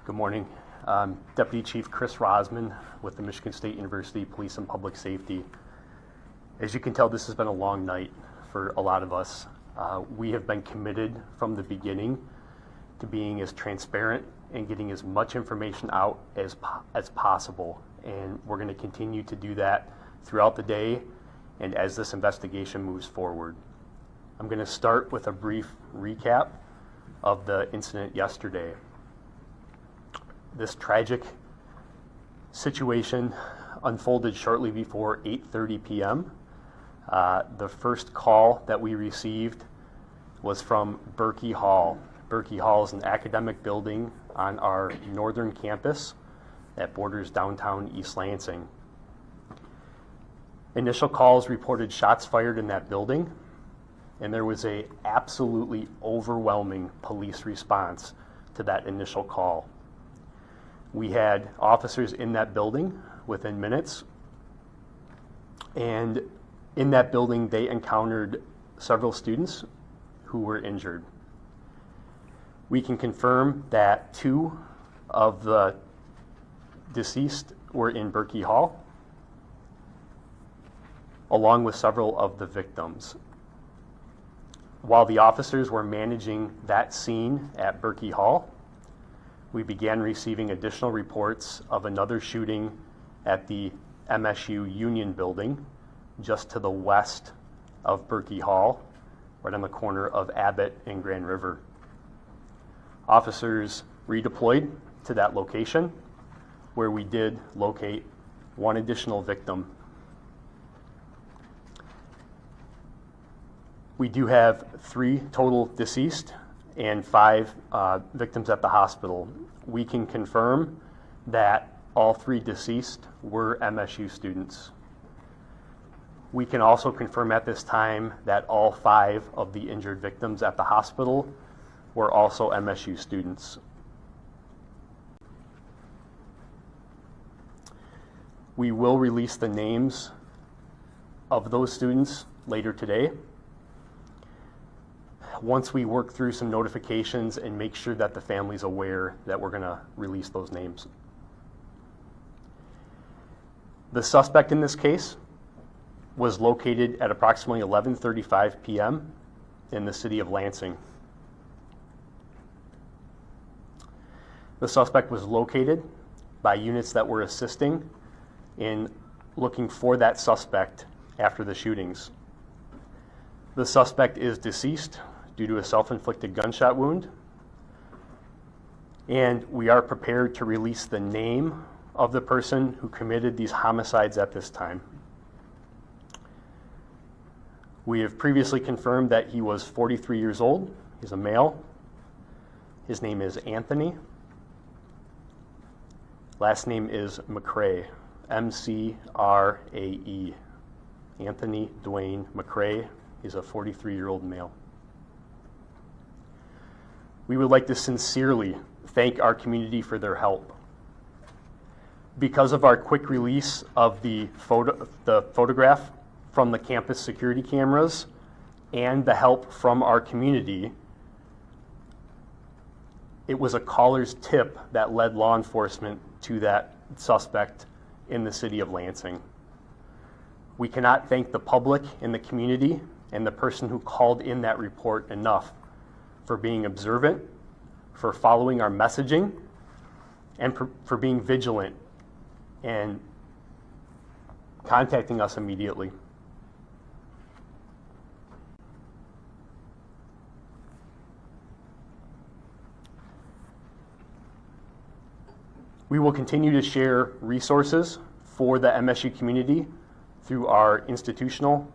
Good morning. Deputy Chief Chris Rosman with the Michigan State University Police and Public Safety. As you can tell, this has been a long night for a lot of us. We have been committed from the beginning to being as transparent and getting as much information out as possible. And we're going to continue to do that throughout the day and as this investigation moves forward. I'm going to start with a brief recap of the incident yesterday. This tragic situation unfolded shortly before 8:30 p.m. The first call that we received was from Berkey Hall. Berkey Hall is an academic building on our northern campus that borders downtown East Lansing. Initial calls reported shots fired in that building, and there was an absolutely overwhelming police response to that initial call. We had officers in that building within minutes, and in that building they encountered several students who were injured. We can confirm that 2 of the deceased were in Berkey Hall, along with several of the victims. While the officers were managing that scene at Berkey Hall, we began receiving additional reports of another shooting at the MSU Union building just to the west of Berkey Hall, right on the corner of Abbott and Grand River. Officers redeployed to that location, where we did locate 1 additional victim. We do have 3 total deceased and 5 victims at the hospital. We can confirm that all 3 deceased were MSU students. We can also confirm at this time that all 5 of the injured victims at the hospital were also MSU students. We will release the names of those students later today, once we work through some notifications and make sure that the family's aware that we're going to release those names. The suspect in this case was located at approximately 11:35 p.m. in the city of Lansing. The suspect was located by units that were assisting in looking for that suspect after the shootings. The suspect is deceased due to a self-inflicted gunshot wound, and we are prepared to release the name of the person who committed these homicides at this time. We have previously confirmed that he was 43 years old. He's a male. His name is Anthony. Last name is McRae, M-C-R-A-E. Anthony Dwayne McRae. He's a 43-year-old male. We would like to sincerely thank our community for their help. Because of our quick release of the photograph from the campus security cameras and the help from our community, it was a caller's tip that led law enforcement to that suspect in the city of Lansing. We cannot thank the public and the community and the person who called in that report enough for being observant, for following our messaging, and for being vigilant and contacting us immediately. We will continue to share resources for the MSU community through our institutional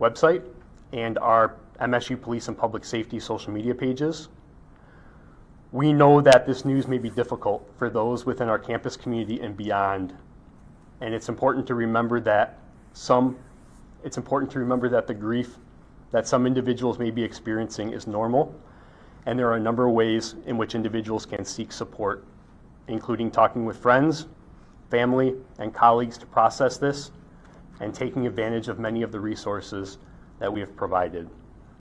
website and our MSU Police and Public Safety social media pages. We know that this news may be difficult for those within our campus community and beyond, and it's important to remember that the grief that some individuals may be experiencing is normal, and there are a number of ways in which individuals can seek support, including talking with friends, family, and colleagues to process this, and taking advantage of many of the resources that we have provided.